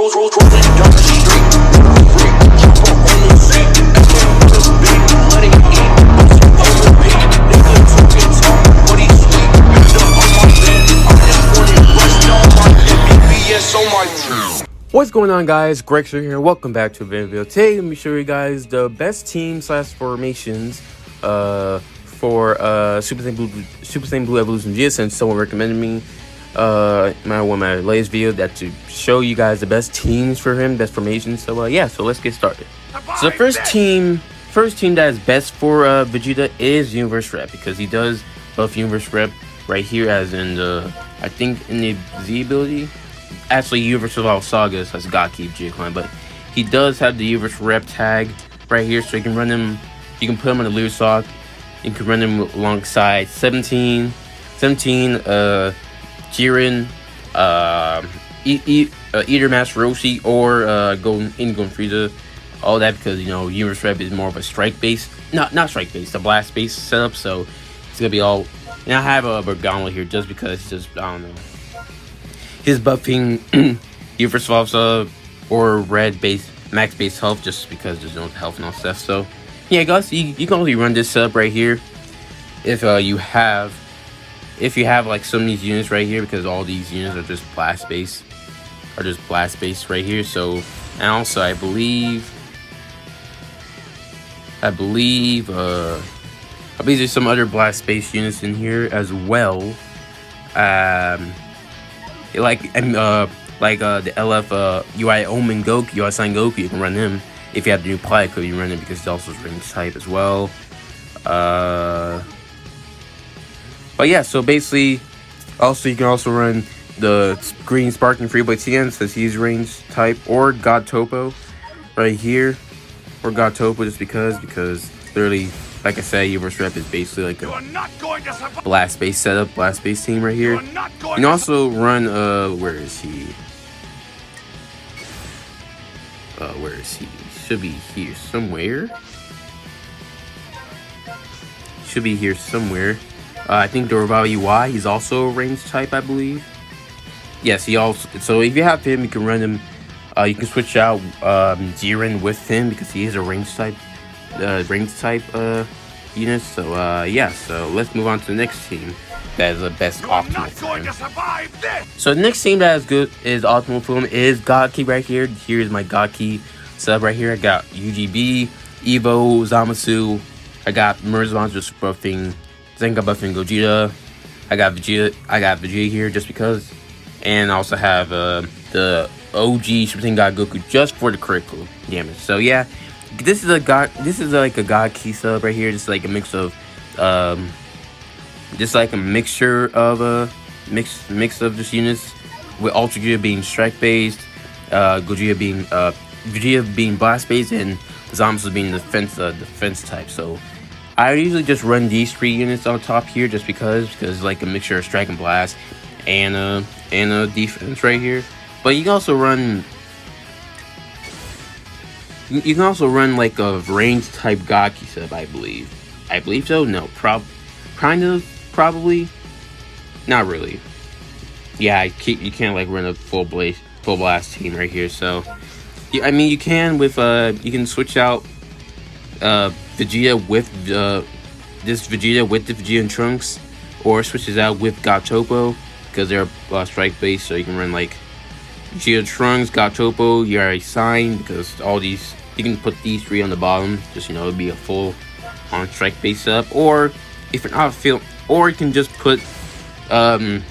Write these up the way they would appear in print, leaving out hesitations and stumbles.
Trolling down the street. Freak, jump up on the seat. SSBE, letting eat. On repeat, nigga talking talk, but he's sweet. End up on my bed. I'm just wanting rest on my BBS on my team. What's going on, guys? Grexer here. Welcome back to a video. Today, let me show you guys the best team slash formations for Super Saiyan Blue Evolution Vegeta, since someone recommended me one of my latest video that to show you guys the best teams for him, best formations. So yeah, so let's get started. So the first team that is best for Vegeta is Universe Rep, because he does buff Universe Rep right here, as in the I think in the Z ability. Actually, Universe of all Sagas has God Keep Vegeta Clan, but he does have the Universe Rep tag right here, so you can run him. You can put him on the Lure Sock. You can run him alongside 17, Jiren, Eater Master Roshi, or Golden Frieza. All that because, you know, Universe Rep is more of a strike base, not strike base, a blast base setup. So it's gonna be all. And I have a Bergamo here just because, I don't know, his buffing Universe Valsa or red base max base health, just because there's no health and all stuff. So yeah, guys, you can only run this setup right here if you have like some of these units right here, because all these units are just blast base right here. So, and also I believe there's some other blast base units in here as well. Like the LF UI Omen Goku, UI Sign Goku, you can run him. If you have the new Plico, you run it because it's also range type as well. But yeah, so basically, also you can also run the green Sparking Freeblade TN, since he's range type, or God Topo right here, or God Topo, just because literally, like I said, Universe Rep is basically like a blast base setup, blast base team right here. You can also run where is he? Should be here somewhere. I think Dorval UI, he's also a range type, I believe. Yes, he also. So if you have him, you can run him. You can switch out Jiren with him because he is a range type unit. So yeah, so let's move on to the next team that is the best optimal for him. So the next team that is good is optimal for him is God Key right here. Here is my God Key sub right here. I got UGB, Evo, Zamasu. I got Merzbon just buffing Zenkai, buffing Gogeta. I got Vegeta here just because, and I also have the OG Super Saiyan God Goku just for the critical damage. So yeah, this is like a God Key sub right here. Just like a mix of just just units, with Ultra Vegeta being strike based, Vegeta being blast based, and Zamasu being defense type. So I usually just run these 3 units on top here just because it's like a mixture of strike and blast and defense right here. But you can also run like a range type Gaki sub, I believe so. No, probably not really. Yeah, you can't like run a full blast team right here. So yeah, I mean, you can with you can switch out Vegeta with this Vegeta with the Vegeta and Trunks, or switches out with God Topo because they're strike based. So you can run like Vegeta, Trunks, God Topo. You already signed because all these, you can put these 3 on the bottom. Just, you know, it'd be a full on strike base up. Or if you're not or you can just put Evo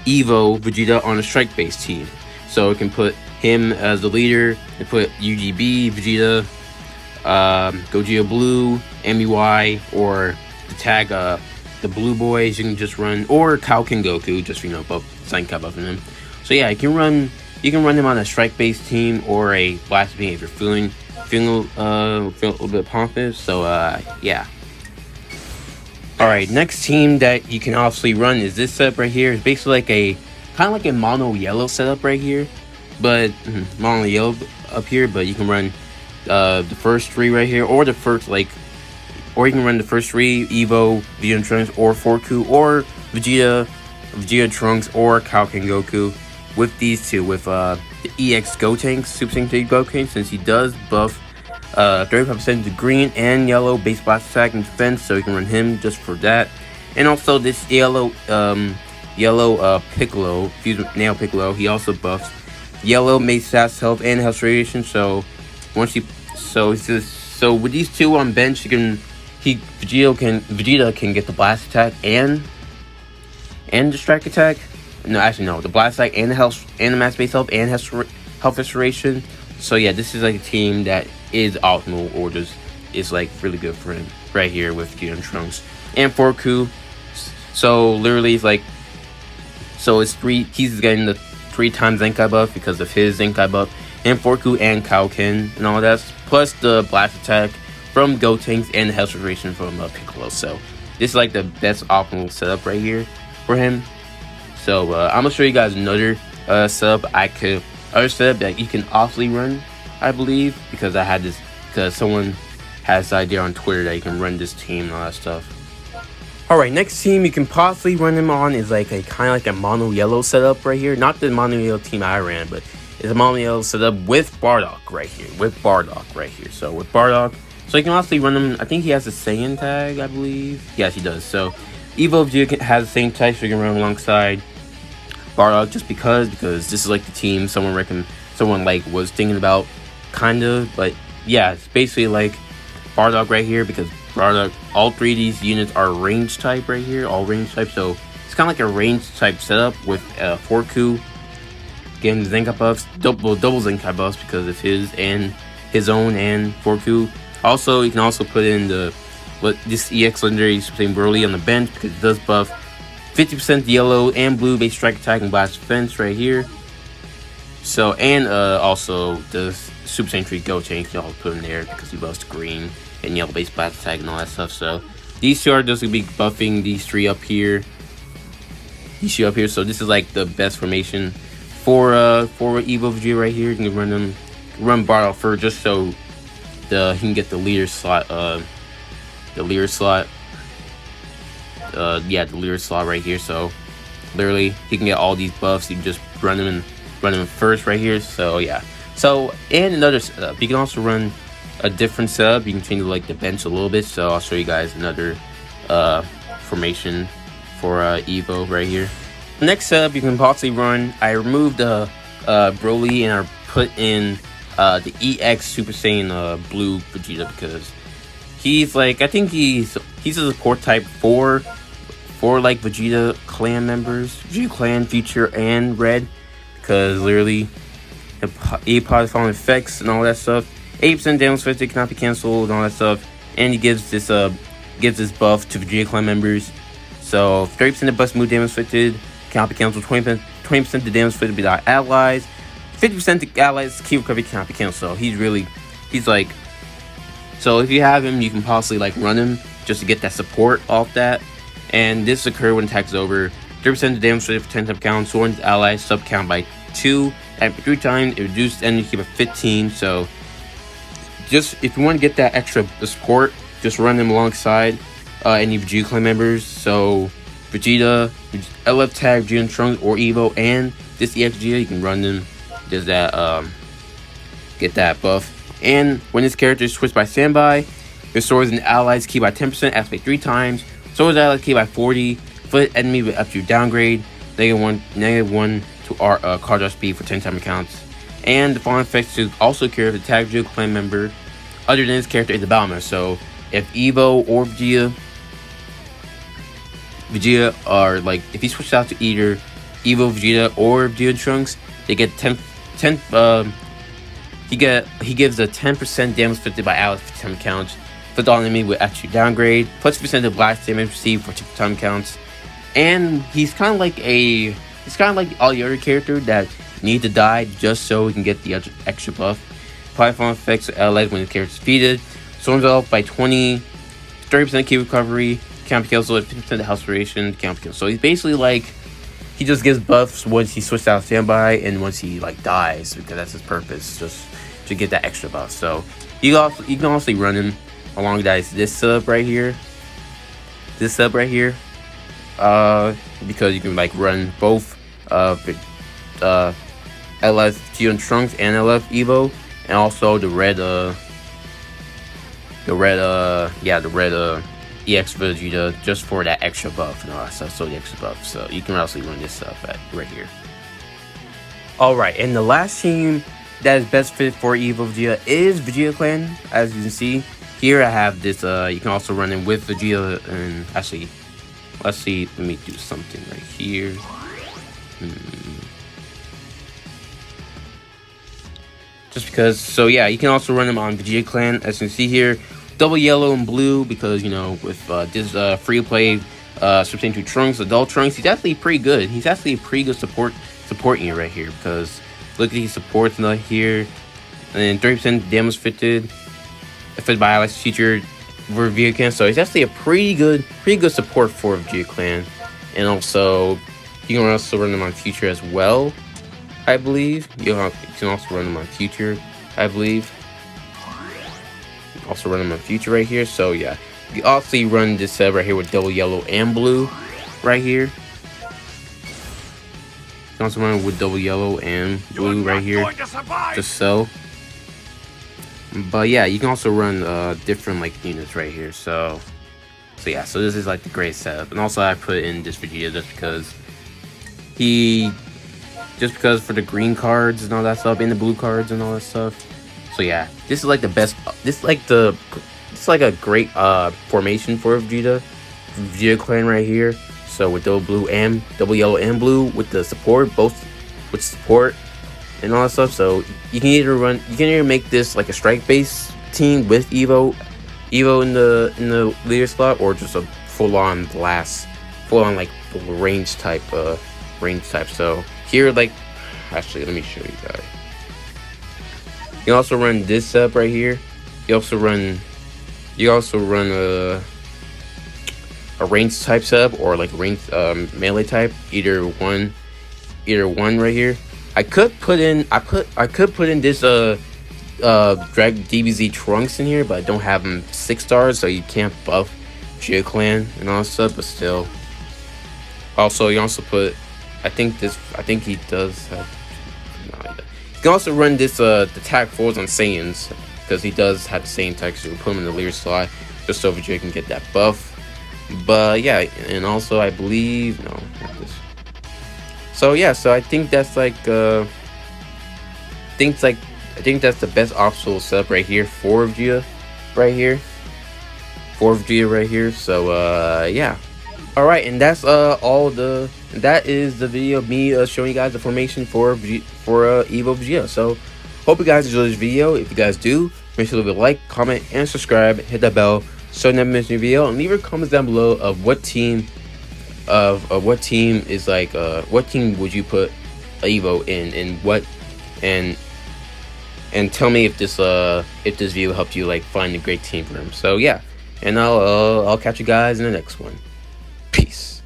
Vegeta on a strike base team. So you can put him as the leader and put UGB Vegeta, Gogeta Blue, MUI, or the tag the Blue Boys. You can just run, or Kaoken Goku, just, you know, buff Zenkai buffing him. So yeah, you can run him on a strike based team or a blast beam if you're feeling a little bit pompous. So yeah. Alright, next team that you can obviously run is this setup right here. It's basically like a kind of like a mono yellow setup right here, but mono yellow up here. But you can run the first 3 right here, or you can run the first 3 Evo, Vegeta and Trunks, or Forku, or Vegeta, Trunks, or Kaoken Goku. With these 2, with the EX Gotenks, Super Saiyan Gotenks, since he does buff 35% to green and yellow base blast attack and defense, so you can run him just for that. And also this yellow Piccolo, Nail Piccolo, he also buffs yellow mace stats, health, and health radiation. So once you so with these two on bench, Vegeta can get the blast attack and distract attack. No, actually no, the blast attack and the health and the mass base health and health restoration. So yeah, this is like a team that is optimal, or just is like really good for him right here with Vegeta and Trunks and Forku. So literally it's like, so it's he's getting the 3 times Zenkai buff because of his Zenkai buff, and Forku and Kaioken and all that, plus the blast attack from Gotenks and the health restoration from Piccolo. So this is like the best optimal setup right here for him. So I'm gonna show you guys another setup other setup that you can awfully run, I believe, because I had this, because someone has the idea on Twitter that you can run this team and all that stuff. Alright, next team you can possibly run him on is like a kind of like a mono yellow setup right here. Not the mono yellow team I ran, but it's a mono yellow setup with Bardock right here. So with Bardock, so you can also run him. I think he has a Saiyan tag, I believe. Yes, he does. So Evo Vegeta has the same tag, so you can run alongside Bardock just because this is like the team someone like was thinking about, kind of. But yeah, it's basically like Bardock right here, because Bardock, all 3 of these units are range type right here, all range type. So it's kind of like a range type setup with Forku getting Zenkai buffs, double Zenkai buffs because of his own and Forku. Also, you can also put in this EX legendary Super Saiyan Broly on the bench because it does buff 50% yellow and blue base strike attack and blast defense right here. So, and also the Super Saiyan 3 Gotenks, y'all put in there because he buffs green and yellow base blast attack and all that stuff. So these 2 are just gonna be buffing these 3 up here. So this is like the best formation for Evo Vegeta right here. You can run Bardock first, just so he can get the leader slot. The leader slot right here. So literally he can get all these buffs. You can just run him first right here. So yeah. So, and another setup, you can also run a different setup. You can change like the bench a little bit. So I'll show you guys another formation for Evo right here. Next setup you can possibly run, I removed Broly and I put in the EX Super Saiyan Blue Vegeta, because he's like, I think he's a support type for like Vegeta clan members, Vegeta clan, Future, and Red, because literally he applies following effects and all that stuff. 8% damage inflicted cannot be cancelled and all that stuff, and he gives this buff to Vegeta clan members. So 30% of bust move damage inflicted cannot be cancelled. 20% the damage inflicted by allies. 50% to allies key recovery cannot be cancelled. So he's like, so if you have him, you can possibly like run him just to get that support off that. And this occurs when attack is over. 30% of damage inflicted for 10 times count. So when allies sub count by 2 and 3 times, it reduces enemy keep at 15. So just if you want to get that extra support, just run them alongside any Vegeta clan members. So Vegeta, LF tag, Vegeta and Trunks, or Evo, and this EX Vegeta, you can run them. Does that get that buff? And when this character is switched by standby, restores an allies key by 10%, activate 3 times. Restores allies key by 40. Foot enemy with up to downgrade. -1 to card draw speed for 10 time accounts. And the following effects to also carry the tag Vegeta clan member other than this character is the Balmer. So if Evo or Vegeta are like, if he switches out to either Evo Vegeta or Vegeta Trunks, they get he gives a 10% damage inflicted by allies for 10 counts. Flip all enemy with actually downgrade, plus % of blast damage received for 2 time counts. And he's kind of like all the other characters that need to die just so we can get the extra buff. Platform effects to allies when the character is defeated. Storms off by 20, 30% key recovery, can't be killed, 50% of health restoration, can't be killed. So he's basically like, he just gives buffs once he switches out of standby and once he like dies, because that's his purpose, just to get that extra buff. So you can also run him along this setup right here. Because you can like run both LF Geo Trunks and LF Evo, and also the red EX Vegeta, just for that extra buff and all that stuff. So the extra buff, so you can also run this stuff right here. Alright, and the last team that is best fit for Evo Vegeta is Vegeta Clan. As you can see here, I have this. You can also run it with Vegeta, and actually, let's see. Let me do something right here. Just because, so yeah, you can also run them on Vegeta Clan, as you can see here. Double yellow and blue, because, you know, with this free-to-play substantial Trunks, adult Trunks, he's actually pretty good. He's actually a pretty good supporting you right here, because look at these supports right here, and 30% damage affected by Alex teacher for Vegeta Clan. So he's actually a pretty good support for Vegeta Clan, and also you can also run them on Future as well, I believe. You can also run them on Future, I believe. Also run them on Future right here. So yeah, you also run this set right here with double yellow and blue right here. You can also run it with double yellow and blue right here, just so. But yeah, you can also run different like units right here. So yeah, so this is like the great setup. And also I put in this Vegeta just because for the green cards and all that stuff, and the blue cards and all that stuff. So yeah, this is like the best. This is like a great formation for Vegeta Clan right here. So with double yellow and blue with the support, both with support and all that stuff. So you can either make this like a strike base team with Evo in the leader slot, or just a full on like range type. So here, like, actually, let me show you guys. You can also run this setup right here. You also run a range type setup, or like range melee type. Either one right here. I could put in this drag DBZ Trunks in here, but I don't have him 6 stars, so you can't buff Vegeta Clan and all that stuff. But still, also you also put. I think he does have. No, he doesn't. You can also run this attack forwards on Saiyans, because he does have the same texture. We'll put him in the leader slot just so Vegeta can get that buff. But yeah, and also I believe not this. So yeah, so I think that's like I think that's the best obstacle setup right here for Vegeta right here. So yeah. Alright, and that's that is the video of me showing you guys the formation for Evo Vegeta. So hope you guys enjoyed this video. If you guys do, make sure to leave a like, comment, and subscribe. Hit that bell so you never miss a new video, and leave your comments down below of what team what team would you put Evo in, and tell me if this video helped you like find a great team for him. So yeah, and I'll catch you guys in the next one. Peace.